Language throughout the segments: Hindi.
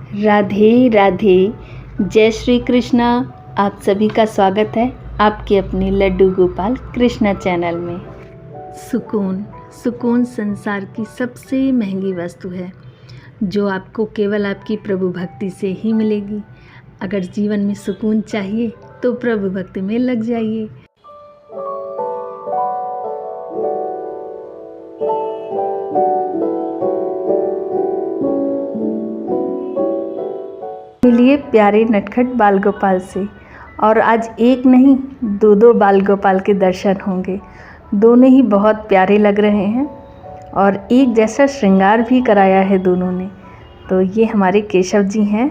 राधे राधे। जय श्री कृष्णा। आप सभी का स्वागत है आपके अपने लड्डू गोपाल कृष्णा चैनल में। सुकून संसार की सबसे महंगी वस्तु है जो आपको केवल आपकी प्रभु भक्ति से ही मिलेगी। अगर जीवन में सुकून चाहिए तो प्रभु भक्ति में लग जाइए। मिलिए प्यारे नटखट बाल गोपाल से। और आज एक नहीं दो बाल गोपाल के दर्शन होंगे। दोनों ही बहुत प्यारे लग रहे हैं और एक जैसा श्रृंगार भी कराया है दोनों ने। तो ये हमारे केशव जी हैं,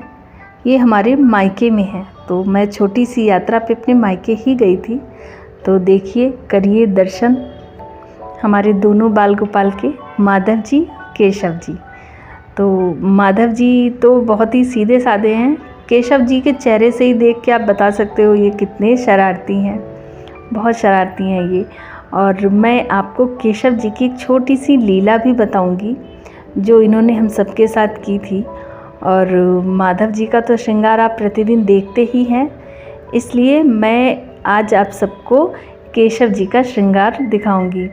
ये हमारे मायके में हैं। तो मैं छोटी सी यात्रा पे अपने मायके ही गई थी। तो देखिए, करिए दर्शन हमारे दोनों बाल गोपाल के, माधव जी, केशव जी। तो माधव जी तो बहुत ही सीधे साधे हैं। केशव जी के चेहरे से ही देख के आप बता सकते हो ये कितने शरारती हैं, बहुत शरारती हैं ये। और मैं आपको केशव जी की एक छोटी सी लीला भी बताऊंगी जो इन्होंने हम सबके साथ की थी। और माधव जी का तो श्रृंगार आप प्रतिदिन देखते ही हैं, इसलिए मैं आज आप सबको केशव जी का श्रृंगार दिखाऊंगी।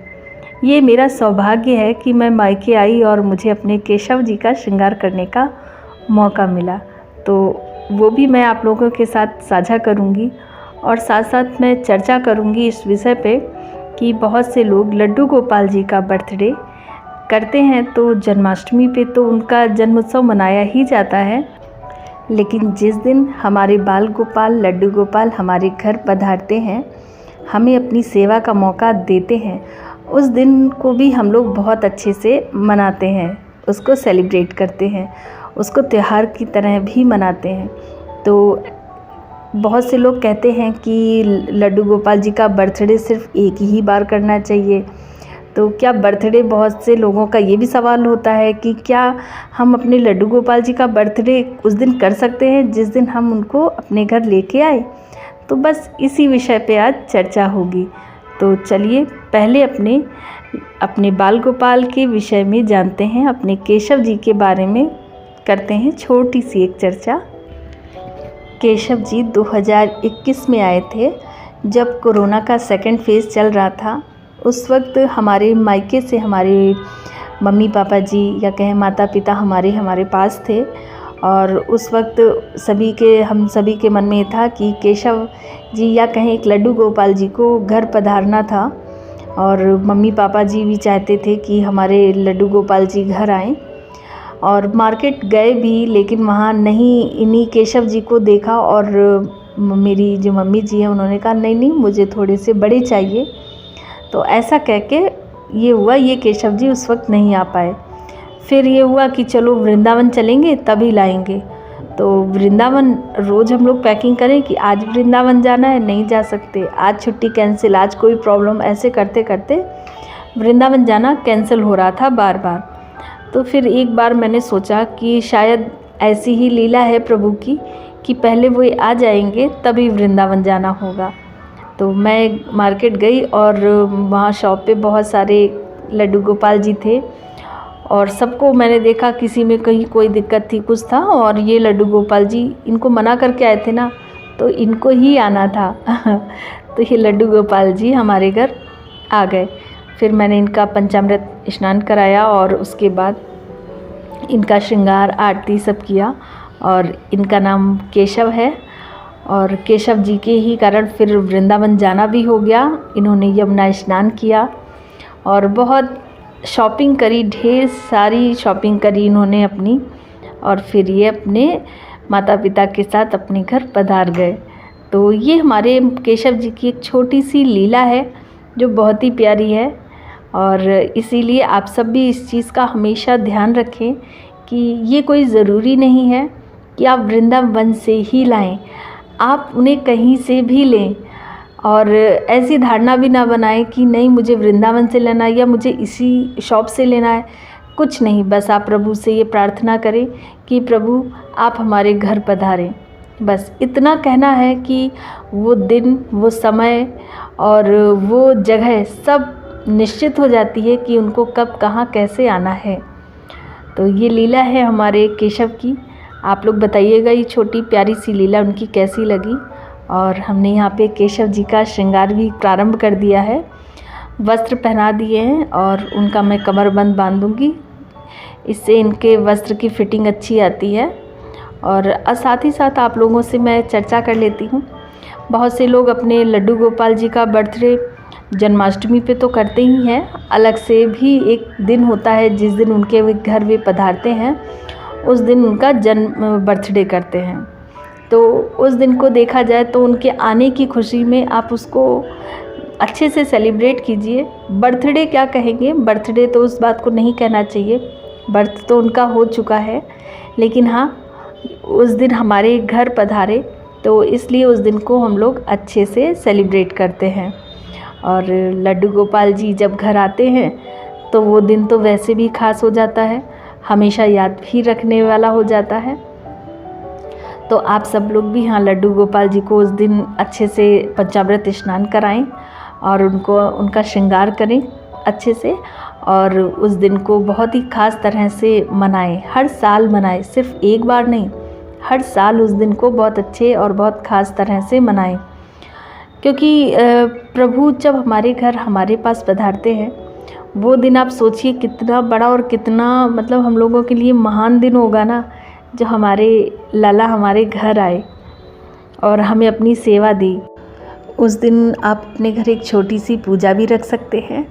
ये मेरा सौभाग्य है कि मैं मायके आई और मुझे अपने केशव जी का श्रृंगार करने का मौका मिला। तो वो भी मैं आप लोगों के साथ साझा करूंगी और साथ साथ मैं चर्चा करूंगी इस विषय पे कि बहुत से लोग लड्डू गोपाल जी का बर्थडे करते हैं। तो जन्माष्टमी पे तो उनका जन्मोत्सव मनाया ही जाता है, लेकिन जिस दिन हमारे बाल गोपाल लड्डू गोपाल हमारे घर पधारते हैं, हमें अपनी सेवा का मौका देते हैं, उस दिन को भी हम लोग बहुत अच्छे से मनाते हैं, उसको सेलिब्रेट करते हैं, उसको त्यौहार की तरह भी मनाते हैं। तो बहुत से लोग कहते हैं कि लड्डू गोपाल जी का बर्थडे सिर्फ एक ही बार करना चाहिए। तो क्या बर्थडे, बहुत से लोगों का ये भी सवाल होता है कि क्या हम अपने लड्डू गोपाल जी का बर्थडे उस दिन कर सकते हैं जिस दिन हम उनको अपने घर लेके आए। तो बस इसी विषय पे आज चर्चा होगी। तो चलिए पहले अपने बाल गोपाल के विषय में जानते हैं, अपने केशव जी के बारे में करते हैं छोटी सी एक चर्चा। केशव जी 2021 में आए थे, जब कोरोना का सेकंड फेज़ चल रहा था। उस वक्त हमारे मायके से हमारे मम्मी पापा जी या कहें माता पिता हमारे पास थे। और उस वक्त हम सभी के मन में ये था कि केशव जी या कहें एक लड्डू गोपाल जी को घर पधारना था। और मम्मी पापा जी भी चाहते थे कि हमारे लड्डू गोपाल जी घर आएँ। और मार्केट गए भी, लेकिन वहाँ नहीं इन्हीं केशव जी को देखा। और मेरी जो मम्मी जी हैं उन्होंने कहा नहीं मुझे थोड़े से बड़े चाहिए। तो ऐसा कह के ये हुआ, ये केशव जी उस वक्त नहीं आ पाए। फिर ये हुआ कि चलो वृंदावन चलेंगे तभी लाएंगे। तो वृंदावन रोज़ हम लोग पैकिंग करें कि आज वृंदावन जाना है, नहीं जा सकते, आज छुट्टी कैंसिल, आज कोई प्रॉब्लम, ऐसे करते करते वृंदावन जाना कैंसिल हो रहा था बार बार। तो फिर एक बार मैंने सोचा कि शायद ऐसी ही लीला है प्रभु की कि पहले वो आ जाएंगे तभी वृंदावन जाना होगा। तो मैं मार्केट गई और वहाँ शॉप पे बहुत सारे लड्डू गोपाल जी थे और सबको मैंने देखा, किसी में कहीं कोई दिक्कत थी, कुछ था। और ये लड्डू गोपाल जी, इनको मना करके आए थे ना, तो इनको ही आना था। तो ये लड्डू गोपाल जी हमारे घर आ गए। फिर मैंने इनका पंचामृत स्नान कराया और उसके बाद इनका श्रृंगार आरती सब किया। और इनका नाम केशव है और केशव जी के ही कारण फिर वृंदावन जाना भी हो गया। इन्होंने यमुना स्नान किया और बहुत शॉपिंग करी, ढेर सारी शॉपिंग करी इन्होंने अपनी। और फिर ये अपने माता पिता के साथ अपने घर पधार गए। तो ये हमारे केशव जी की एक छोटी सी लीला है जो बहुत ही प्यारी है। और इसीलिए आप सब भी इस चीज़ का हमेशा ध्यान रखें कि ये कोई ज़रूरी नहीं है कि आप वृंदावन से ही लाएं, आप उन्हें कहीं से भी लें। और ऐसी धारणा भी ना बनाएं कि नहीं मुझे वृंदावन से लेना है या मुझे इसी शॉप से लेना है। कुछ नहीं, बस आप प्रभु से ये प्रार्थना करें कि प्रभु आप हमारे घर पधारें। बस इतना कहना है कि वो दिन, वो समय और वो जगह सब निश्चित हो जाती है कि उनको कब कहाँ कैसे आना है। तो ये लीला है हमारे केशव की। आप लोग बताइएगा ये छोटी प्यारी सी लीला उनकी कैसी लगी। और हमने यहाँ पे केशव जी का श्रृंगार भी प्रारंभ कर दिया है, वस्त्र पहना दिए हैं और उनका मैं कमरबंद बांधूंगी, इससे इनके वस्त्र की फिटिंग अच्छी आती है। और साथ ही साथ आप लोगों से मैं चर्चा कर लेती हूँ, बहुत से लोग अपने लड्डू गोपाल जी का बर्थडे जन्माष्टमी पे तो करते ही हैं, अलग से भी एक दिन होता है जिस दिन उनके घर वे पधारते हैं, उस दिन उनका बर्थडे करते हैं। तो उस दिन को देखा जाए तो उनके आने की खुशी में आप उसको अच्छे से सेलिब्रेट कीजिए। बर्थडे क्या कहेंगे, बर्थडे तो उस बात को नहीं कहना चाहिए, बर्थ तो उनका हो चुका है, लेकिन हाँ उस दिन हमारे घर पधारे तो इसलिए उस दिन को हम लोग अच्छे से सेलिब्रेट करते हैं। और लड्डू गोपाल जी जब घर आते हैं तो वो दिन तो वैसे भी खास हो जाता है, हमेशा याद भी रखने वाला हो जाता है। तो आप सब लोग भी हाँ लड्डू गोपाल जी को उस दिन अच्छे से पंचामृत स्नान कराएं और उनका श्रृंगार करें अच्छे से, और उस दिन को बहुत ही ख़ास तरह से मनाएं। हर साल मनाएं, सिर्फ एक बार नहीं, हर साल उस दिन को बहुत अच्छे और बहुत ख़ास तरह से मनाएं। क्योंकि प्रभु जब हमारे घर हमारे पास पधारते हैं, वो दिन आप सोचिए कितना बड़ा और कितना मतलब हम लोगों के लिए महान दिन होगा ना, जो हमारे लाला हमारे घर आए और हमें अपनी सेवा दी। उस दिन आप अपने घर एक छोटी सी पूजा भी रख सकते हैं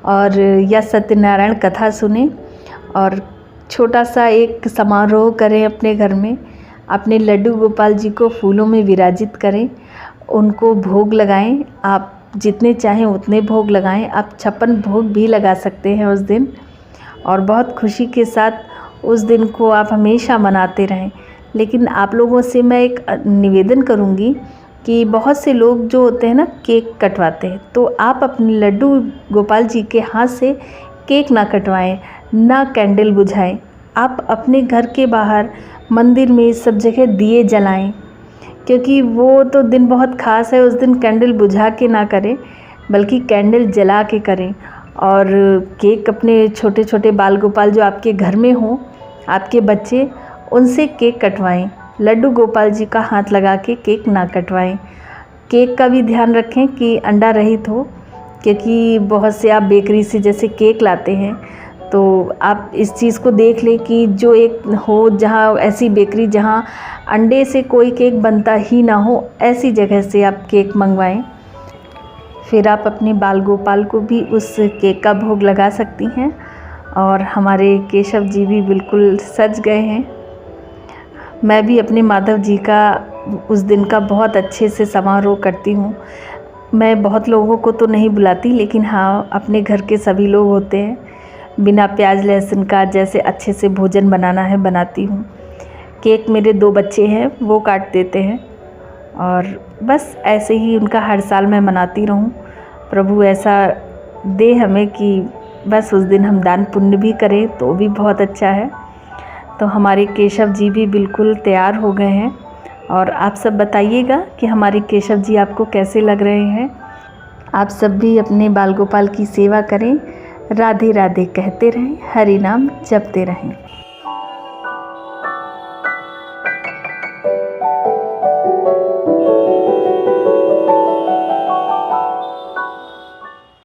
और या सत्यनारायण कथा सुने और छोटा सा एक समारोह करें अपने घर में, अपने लड्डू गोपाल जी को फूलों में विराजित करें, उनको भोग लगाएं। आप जितने चाहें उतने भोग लगाएं, आप 56 भोग भी लगा सकते हैं उस दिन, और बहुत खुशी के साथ उस दिन को आप हमेशा मनाते रहें। लेकिन आप लोगों से मैं एक निवेदन करूंगी कि बहुत से लोग जो होते हैं ना केक कटवाते हैं, तो आप अपने लड्डू गोपाल जी के हाथ से केक ना कटवाएं, ना कैंडल बुझाएं। आप अपने घर के बाहर मंदिर में सब जगह दिए जलाएं, क्योंकि वो तो दिन बहुत ख़ास है। उस दिन कैंडल बुझा के ना करें, बल्कि कैंडल जला के करें। और केक अपने छोटे छोटे बाल गोपाल जो आपके घर में हों, आपके बच्चे, उनसे केक कटवाएं। लड्डू गोपाल जी का हाथ लगा के केक ना कटवाएं। केक का भी ध्यान रखें कि अंडा रहित हो, क्योंकि बहुत से आप बेकरी से जैसे केक लाते हैं, तो आप इस चीज़ को देख लें कि जो एक हो जहाँ ऐसी बेकरी जहाँ अंडे से कोई केक बनता ही ना हो, ऐसी जगह से आप केक मंगवाएं। फिर आप अपने बाल गोपाल को भी उस केक का भोग लगा सकती हैं। और हमारे केशव जी भी बिल्कुल सज गए हैं। मैं भी अपने माधव जी का उस दिन का बहुत अच्छे से समारोह करती हूँ। मैं बहुत लोगों को तो नहीं बुलाती, लेकिन हाँ अपने घर के सभी लोग होते हैं, बिना प्याज लहसुन का जैसे अच्छे से भोजन बनाना है बनाती हूँ। केक मेरे 2 बच्चे हैं, वो काट देते हैं, और बस ऐसे ही उनका हर साल मैं मनाती रहूँ। प्रभु ऐसा दे हमें कि बस उस दिन हम दान पुण्य भी करें तो भी बहुत अच्छा है। तो हमारे केशव जी भी बिल्कुल तैयार हो गए हैं, और आप सब बताइएगा कि हमारे केशव जी आपको कैसे लग रहे हैं। आप सब भी अपने बाल गोपाल की सेवा करें, राधे राधे कहते रहें, हरि नाम जपते रहें।